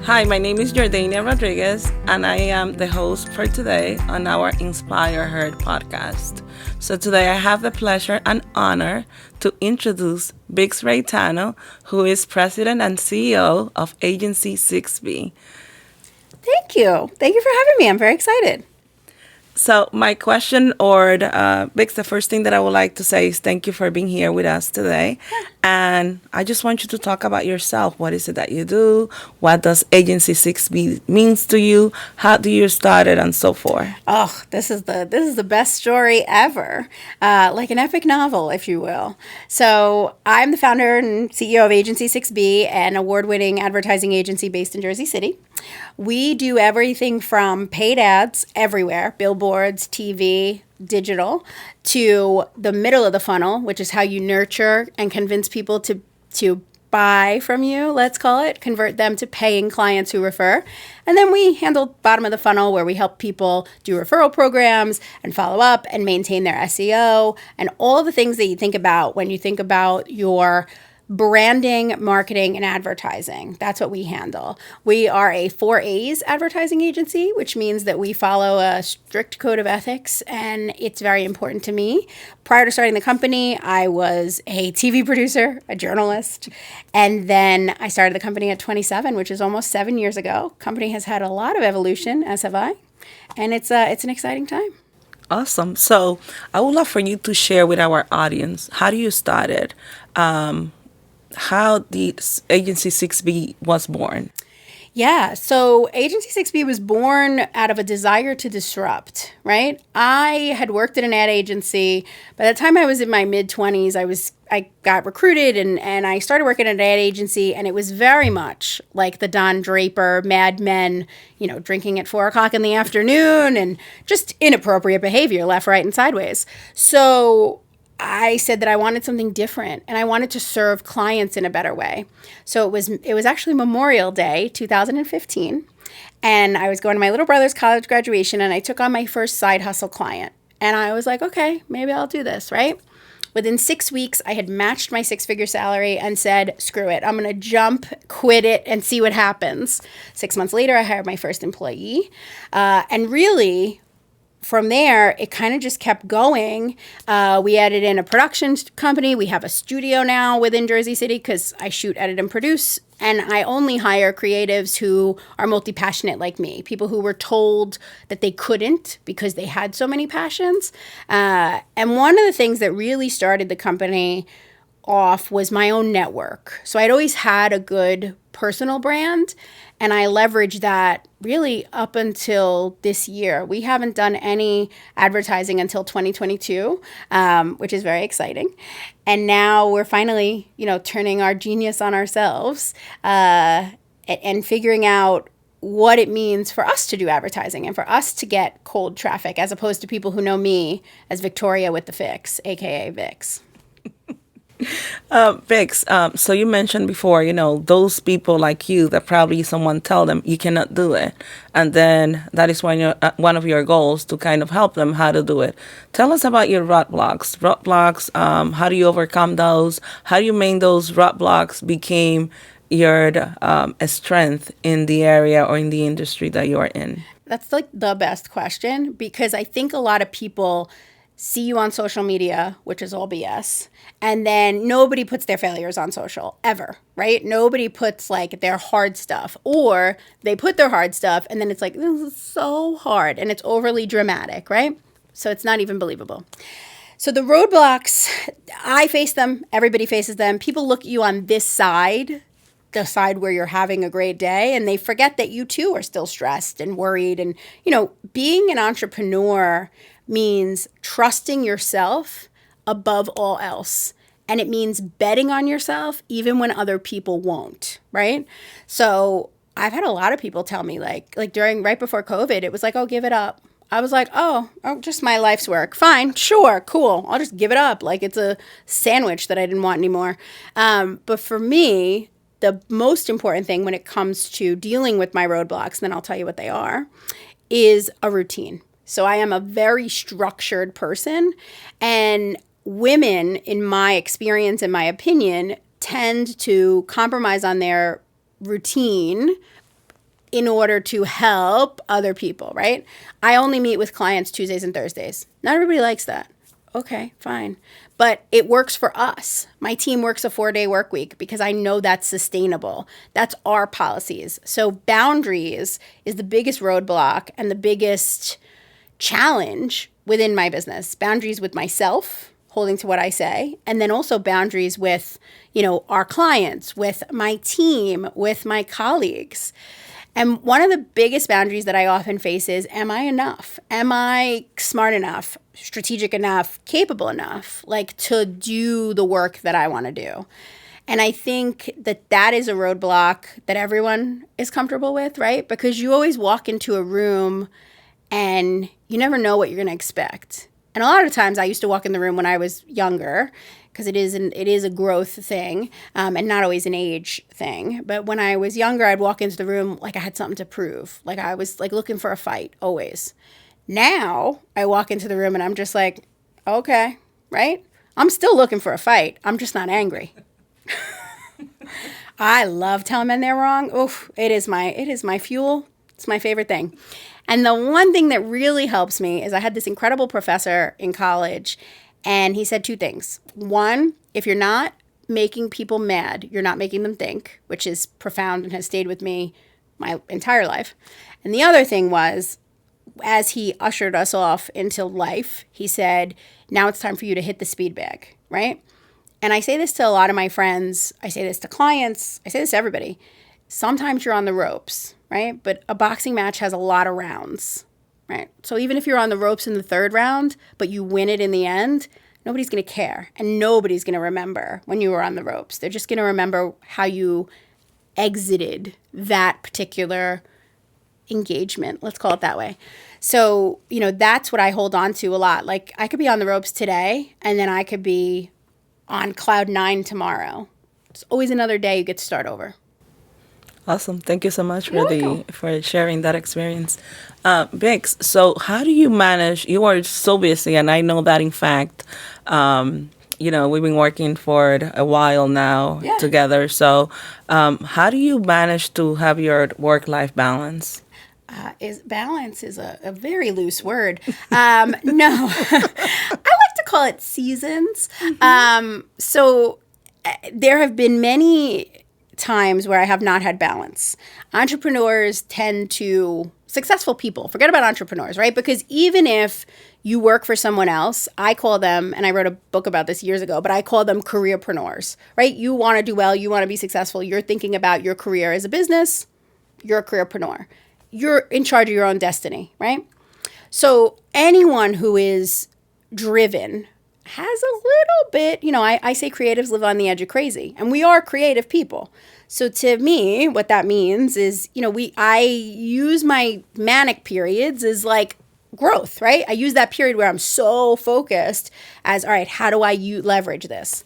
Hi, my name is Jordania Rodriguez, and I am the host for today on our Inspire Her podcast. So today I have the pleasure and honor to introduce Vix Reitano, who is President and CEO of Agency 6B. Thank you. Thank you for having me. I'm very excited. So my question, Vix, the first thing that I would like to say is thank you for being here with us today. And I just want you to talk about yourself. What is it that you do? What does Agency 6B means to you? How do you start it and so forth? Oh, this is the best story ever, like an epic novel, if you will. So I'm the founder and CEO of Agency 6B, an award-winning advertising agency based in Jersey City. We do everything from paid ads everywhere, billboards, TV, digital, to the middle of the funnel, which is how you nurture and convince people to buy from you, let's call it, convert them to paying clients who refer. And then we handle bottom of the funnel, where we help people do referral programs and follow up and maintain their SEO and all the things that you think about when you think about your branding, marketing, and advertising. That's what we handle. We are a 4A's advertising agency, which means that we follow a strict code of ethics, and it's very important to me. Prior to starting the company, I was a TV producer, a journalist, and then I started the company at 27, which is almost 7 years ago. Company has had a lot of evolution, as have I, and it's an exciting time. Awesome. So I would love for you to share with our audience, how do you start it? How the Agency 6B was born. Yeah, so Agency 6B was born out of a desire to disrupt, right? I had worked at an ad agency. By the time I was in my mid-20s, I got recruited and I started working at an ad agency, and it was very much like the Don Draper, Mad Men, drinking at 4 o'clock in the afternoon and just inappropriate behavior left, right, and sideways. So I said that I wanted something different, and I wanted to serve clients in a better way. So it was actually Memorial Day, 2015, and I was going to my little brother's college graduation, and I took on my first side hustle client. And I was like, okay, maybe I'll do this, right? Within 6 weeks, I had matched my 6-figure salary and said, screw it, I'm going to jump, quit it, and see what happens. 6 months later, I hired my first employee, and really, from there, it kind of just kept going. We added in a production company. We have a studio now within Jersey City because I shoot, edit, and produce. And I only hire creatives who are multi-passionate like me, people who were told that they couldn't because they had so many passions. And one of the things that really started the company off was my own network. So I'd always had a good personal brand, and I leveraged that really up until this year. We haven't done any advertising until 2022, which is very exciting. And now we're finally, turning our genius on ourselves and figuring out what it means for us to do advertising and for us to get cold traffic, as opposed to people who know me as Victoria with the Fix, aka Vix. Vix, so you mentioned before, those people like you that probably someone tell them you cannot do it. And then that is one of your goals to kind of help them how to do it. Tell us about your roadblocks. How do you overcome those? How do you make those roadblocks became your strength in the area or in the industry that you are in? That's like the best question, because I think a lot of people see you on social media, which is all BS, and then nobody puts their failures on social, ever, right? Nobody puts like their hard stuff, or they put their hard stuff and then it's like, this is so hard, and it's overly dramatic, right? So it's not even believable. So the roadblocks, I face them, everybody faces them. People look at you on this side, the side where you're having a great day, and they forget that you too are still stressed and worried. And, being an entrepreneur means trusting yourself above all else. And it means betting on yourself even when other people won't, right? So I've had a lot of people tell me like right before COVID, it was like, oh, give it up. I was like, oh, just my life's work. Fine, sure, cool. I'll just give it up. Like it's a sandwich that I didn't want anymore. But for me, the most important thing when it comes to dealing with my roadblocks, and then I'll tell you what they are, is a routine. So I am a very structured person, and women, in my experience and my opinion, tend to compromise on their routine in order to help other people, right? I only meet with clients Tuesdays and Thursdays. Not everybody likes that. Okay, fine. But it works for us. My team works a 4-day work week because I know that's sustainable. That's our policies. So boundaries is the biggest roadblock and the biggest challenge within my business. Boundaries with myself, holding to what I say, and then also boundaries with, our clients, with my team, with my colleagues. And one of the biggest boundaries that I often face is, am I enough? Am I smart enough, strategic enough, capable enough, to do the work that I want to do? And I think that is a roadblock that everyone is comfortable with, right? Because you always walk into a room and you never know what you're going to expect. And a lot of times I used to walk in the room when I was younger, because it is a growth thing, and not always an age thing. But when I was younger, I'd walk into the room like I had something to prove, like I was looking for a fight always. Now I walk into the room and I'm just like, okay, right? I'm still looking for a fight. I'm just not angry. I love telling men they're wrong. Oof, it is my fuel. It's my favorite thing. And the one thing that really helps me is I had this incredible professor in college, and he said 2 things. One, if you're not making people mad, you're not making them think, which is profound and has stayed with me my entire life. And the other thing was, as he ushered us off into life, he said, now it's time for you to hit the speed bag, right? And I say this to a lot of my friends. I say this to clients. I say this to everybody. Sometimes you're on the ropes, right? But a boxing match has a lot of rounds, right? So even if you're on the ropes in the 3rd round, but you win it in the end, nobody's going to care. And nobody's going to remember when you were on the ropes. They're just going to remember how you exited that particular engagement. Let's call it that way. So, that's what I hold on to a lot. I could be on the ropes today, and then I could be on cloud 9 tomorrow. It's always another day you get to start over. Awesome. Thank you so much for sharing that experience. Vix, so how do you manage? You are so busy, and I know that, in fact, we've been working for a while now together. So how do you manage to have your work-life balance? Balance is a very loose word. No, I like to call it seasons. So there have been many times where I have not had balance. Entrepreneurs successful people, forget about entrepreneurs, right? Because even if you work for someone else, I call them, and I wrote a book about this years ago, but I call them careerpreneurs, right? You want to do well, you want to be successful, you're thinking about your career as a business, you're a careerpreneur. You're in charge of your own destiny, right? So anyone who is driven has a little bit, I say creatives live on the edge of crazy, and we are creative people. So to me, what that means is, I use my manic periods as growth, right? I use that period where I'm so focused as, all right, how do I leverage this?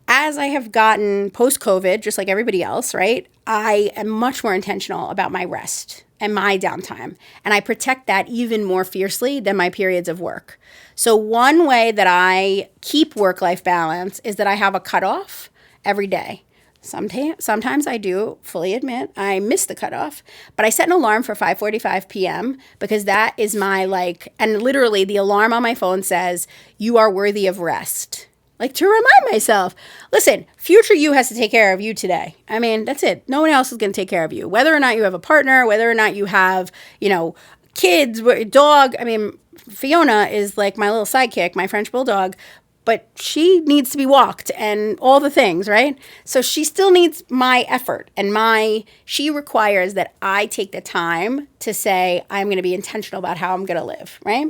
As I have gotten post-COVID, just like everybody else, right, I am much more intentional about my rest and my downtime. And I protect that even more fiercely than my periods of work. So one way that I keep work-life balance is that I have a cutoff every day. Sometimes I do, fully admit, I miss the cutoff, but I set an alarm for 5:45 p.m. because that is my and literally the alarm on my phone says, you are worthy of rest. To remind myself, listen, future you has to take care of you today. I mean, that's it. No one else is going to take care of you. Whether or not you have a partner, whether or not you have, kids, dog. I mean, Fiona is my little sidekick, my French bulldog, but she needs to be walked and all the things, right? So she still needs my effort, and she requires that I take the time to say, I'm going to be intentional about how I'm going to live, right?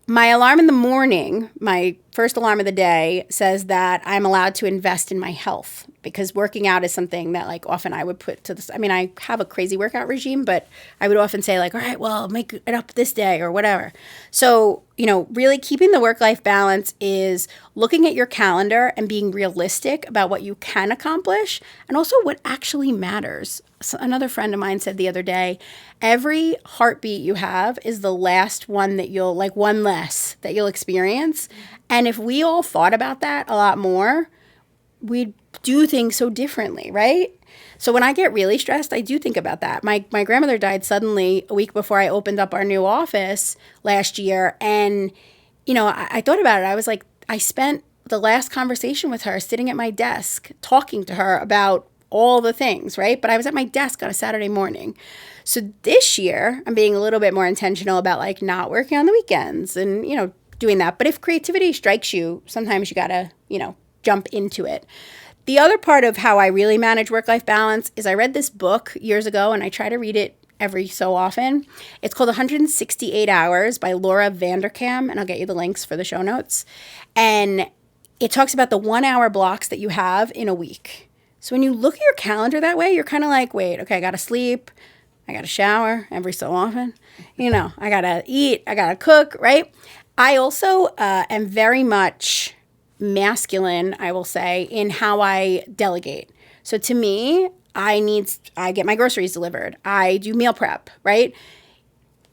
My alarm in the morning, my first alarm of the day, says that I'm allowed to invest in my health, because working out is something that often I would put to this. I mean, I have a crazy workout regime, but I would often say all right, well, make it up this day or whatever. So, really keeping the work-life balance is looking at your calendar and being realistic about what you can accomplish and also what actually matters. So another friend of mine said the other day, every heartbeat you have is the last one that you'll one less that you'll experience. And if we all thought about that a lot more, we'd do things so differently, right? So when I get really stressed, I do think about that. My grandmother died suddenly a week before I opened up our new office last year. And, I thought about it. I was like, I spent the last conversation with her sitting at my desk, talking to her about all the things, right? But I was at my desk on a Saturday morning. So this year, I'm being a little bit more intentional about like not working on the weekends and, doing that. But if creativity strikes you, sometimes you got to, jump into it. The other part of how I really manage work-life balance is I read this book years ago, and I try to read it every so often. It's called 168 Hours by Laura Vanderkam, and I'll get you the links for the show notes. And it talks about the 1 hour blocks that you have in a week. So when you look at your calendar that way, you're kind of like, wait, okay, I got to sleep. I got to shower every so often. I got to eat. I got to cook, right? I also am very much masculine, I will say, in how I delegate. So to me, I get my groceries delivered. I do meal prep, right?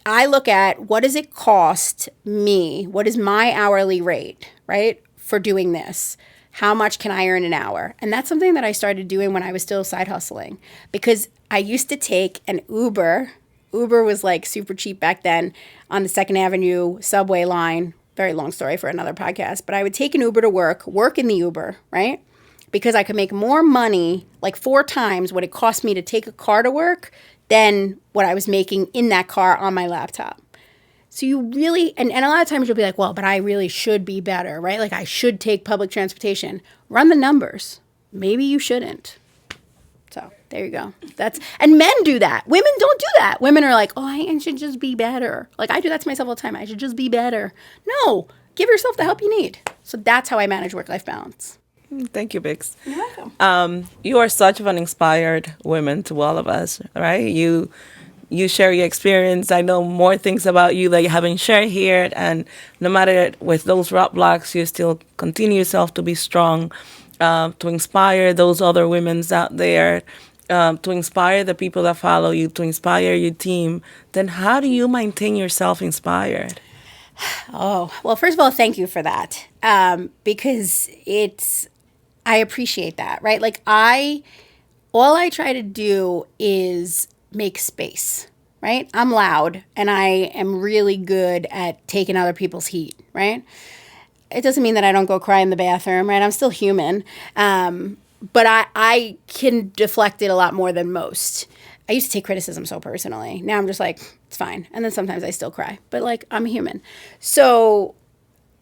I look at what does it cost me? What is my hourly rate, right, for doing this? How much can I earn an hour? And that's something that I started doing when I was still side hustling, because I used to take an Uber. Uber was like super cheap back then on the 2nd Avenue subway line. Very long story for another podcast, but I would take an Uber to work in the Uber, right? Because I could make more money, like 4 times what it cost me to take a car to work than what I was making in that car on my laptop. So you really, and a lot of times you'll be like, well, but I really should be better, right? Like I should take public transportation. Run the numbers. Maybe you shouldn't. So there you go. And men do that. Women don't do that. Women are like, oh, I should just be better. Like I do that to myself all the time. I should just be better. No, give yourself the help you need. So that's how I manage work-life balance. Thank you, Vix. You're welcome. You are such of an inspired woman to all of us, right? You share your experience. I know more things about you that you haven't shared here. And no matter with those roadblocks, you still continue yourself to be strong, to inspire those other women out there, to inspire the people that follow you, to inspire your team. Then how do you maintain yourself inspired? Oh, well, first of all, thank you for that. Because I appreciate that, right? Like all I try to do is make space, right? I'm loud and I am really good at taking other people's heat, right? It doesn't mean that I don't go cry in the bathroom, right? I'm still human. But I can deflect it a lot more than most. I used to take criticism so personally. Now I'm just like, it's fine. And then sometimes I still cry, but like I'm human. So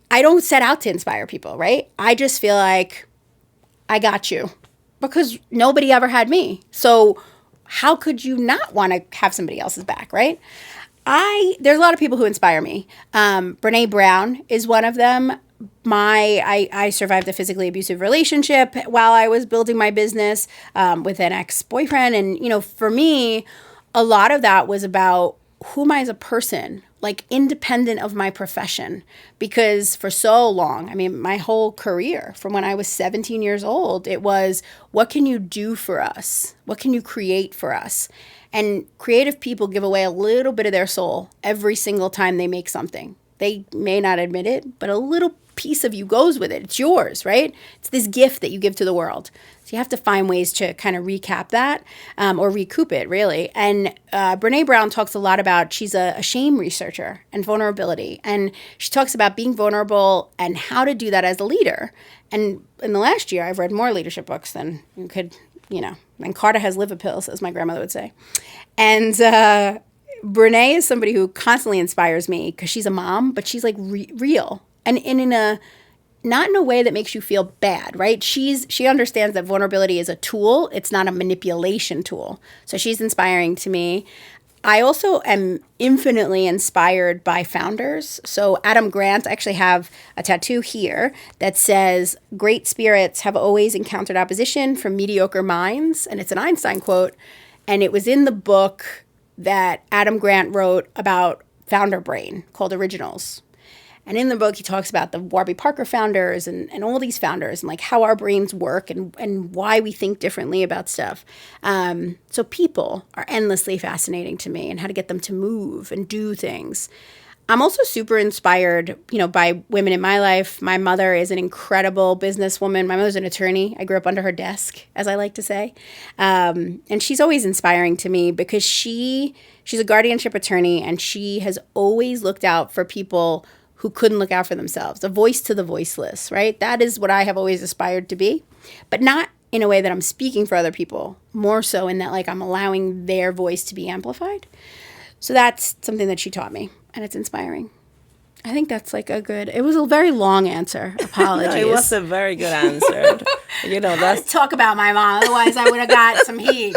I don't set out to inspire people, right? I just feel like I got you because nobody ever had me. So how could you not want to have somebody else's back, right? There's a lot of people who inspire me. Brene Brown is one of them. I survived a physically abusive relationship while I was building my business with an ex-boyfriend. And, for me, a lot of that was about who am I as a person, like independent of my profession. Because for so long, my whole career from when I was 17 years old, it was, what can you do for us? What can you create for us? And creative people give away a little bit of their soul every single time they make something. They may not admit it, but a little piece of you goes with it. It's yours, right? It's this gift that you give to the world. So you have to find ways to kind of recap that or recoup it, really. And Brene Brown talks a lot about, she's a shame researcher and vulnerability. And she talks about being vulnerable and how to do that as a leader. And in the last year, I've read more leadership books than you could, and Carter has liver pills, as my grandmother would say. And Brene is somebody who constantly inspires me because she's a mom, but she's like real. And not in a way that makes you feel bad, right? She understands that vulnerability is a tool. It's not a manipulation tool. So she's inspiring to me. I also am infinitely inspired by founders. So Adam Grant, I actually have a tattoo here that says, "Great spirits have always encountered opposition from mediocre minds." And it's an Einstein quote. And it was in the book that Adam Grant wrote about founder brain called Originals. And in the book, he talks about the Warby Parker founders and all these founders and like how our brains work and why we think differently about stuff. So people are endlessly fascinating to me and how to get them to move and do things. I'm also super inspired, by women in my life. My mother is an incredible businesswoman. My mother's an attorney. I grew up under her desk, as I like to say. And she's always inspiring to me because she's a guardianship attorney, and she has always looked out for people who couldn't look out for themselves, a voice to the voiceless, right? That is what I have always aspired to be, but not in a way that I'm speaking for other people, more so in that like I'm allowing their voice to be amplified. So that's something that she taught me, and it's inspiring. I think that's like it was a very long answer. Apologies. No, it was a very good answer. That's talk about my mom. Otherwise, I would have got some heat,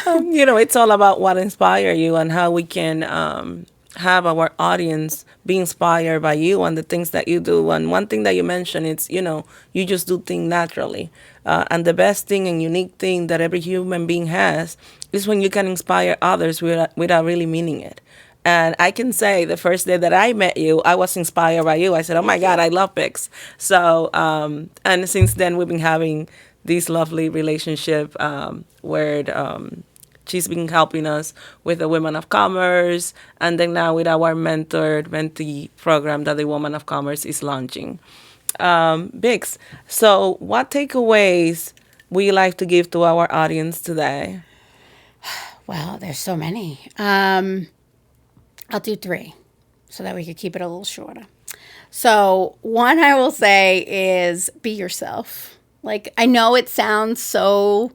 It's all about what inspires you and how we can have our audience be inspired by you and the things that you do. And one thing that you mentioned is, you just do things naturally. And the best thing and unique thing that every human being has is when you can inspire others without really meaning it. And I can say the first day that I met you, I was inspired by you. I said, oh my God, I love Vix. So, and since then we've been having this lovely relationship where she's been helping us with the Women of Commerce, and then now with our mentee program that the Women of Commerce is launching. Vix, so what takeaways would you like to give to our audience today? Well, there's so many. I'll do 3 so that we could keep it a little shorter. So one I will say is be yourself. Like, I know it sounds so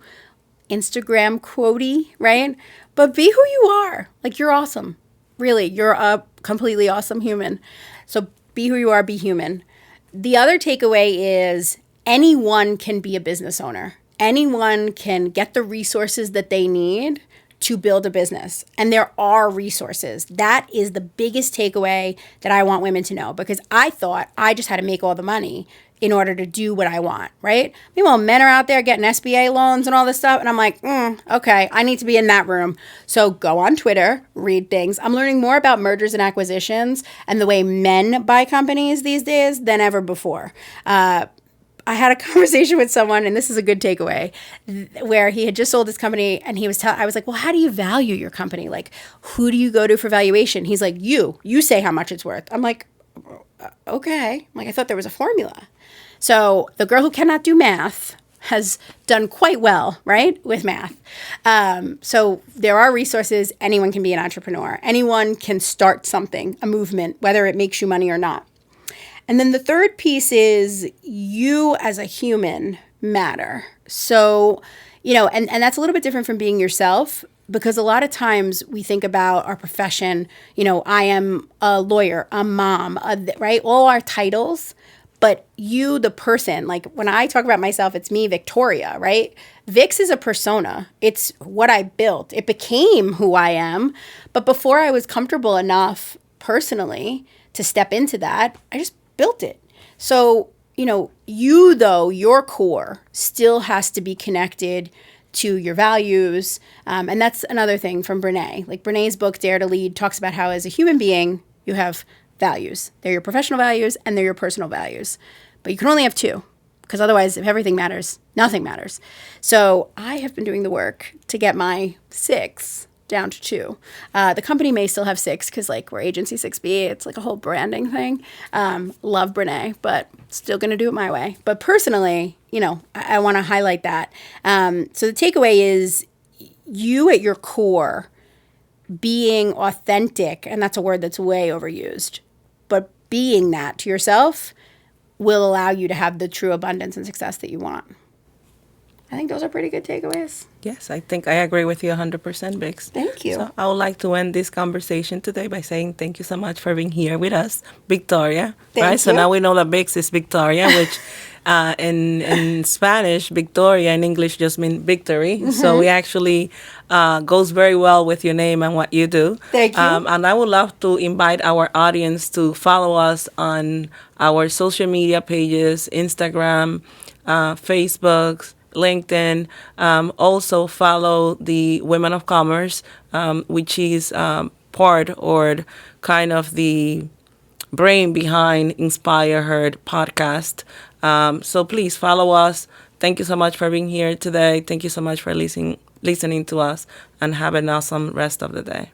Instagram quotey, right? But be who you are. Like, you're awesome. Really, you're a completely awesome human. So be who you are, be human. The other takeaway is anyone can be a business owner. Anyone can get the resources that they need to build a business. And there are resources. That is the biggest takeaway that I want women to know, because I thought I just had to make all the money in order to do what I want, right? Meanwhile, men are out there getting SBA loans and all this stuff. And I'm like, okay, I need to be in that room. So go on Twitter, read things. I'm learning more about mergers and acquisitions and the way men buy companies these days than ever before. I had a conversation with someone, and this is a good takeaway, where he had just sold his company, and I was like, well, how do you value your company? Like, who do you go to for valuation? He's like, you say how much it's worth. I'm like, okay. I thought there was a formula. So the girl who cannot do math has done quite well, right, with math. So there are resources. Anyone can be an entrepreneur. Anyone can start something, a movement, whether it makes you money or not. And then the third piece is you as a human matter. So, and that's a little bit different from being yourself, because a lot of times we think about our profession, I am a lawyer, a mom, right? All our titles, but you, the person, like when I talk about myself, it's me, Victoria, right? Vix is a persona. It's what I built. It became who I am. But before I was comfortable enough personally to step into that, I just built it. So, you though, your core still has to be connected to your values. And that's another thing from Brene. Like Brene's book, Dare to Lead, talks about how as a human being, you have values. They're your professional values and they're your personal values. But you can only have 2, because otherwise, if everything matters, nothing matters. So I have been doing the work to get my 6 down to 2. The company may still have 6 because we're Agency 6B. It's like a whole branding thing. Love Brene, but still going to do it my way. But personally, I want to highlight that. So the takeaway is you at your core being authentic, and that's a word that's way overused, but being that to yourself will allow you to have the true abundance and success that you want. I think those are pretty good takeaways. Yes, I think I agree with you 100%, Vix. Thank you. So I would like to end this conversation today by saying thank you so much for being here with us, Victoria. Thank you. So now we know that Vix is Victoria, which in Spanish, Victoria in English just means victory. Mm-hmm. So it actually goes very well with your name and what you do. Thank you. And I would love to invite our audience to follow us on our social media pages, Instagram, Facebook, LinkedIn. Also follow the Women of Commerce, which is part or kind of the brain behind Inspire Her Podcast. So please follow us. Thank you so much for being here today. Thank you so much for listening to us, and have an awesome rest of the day.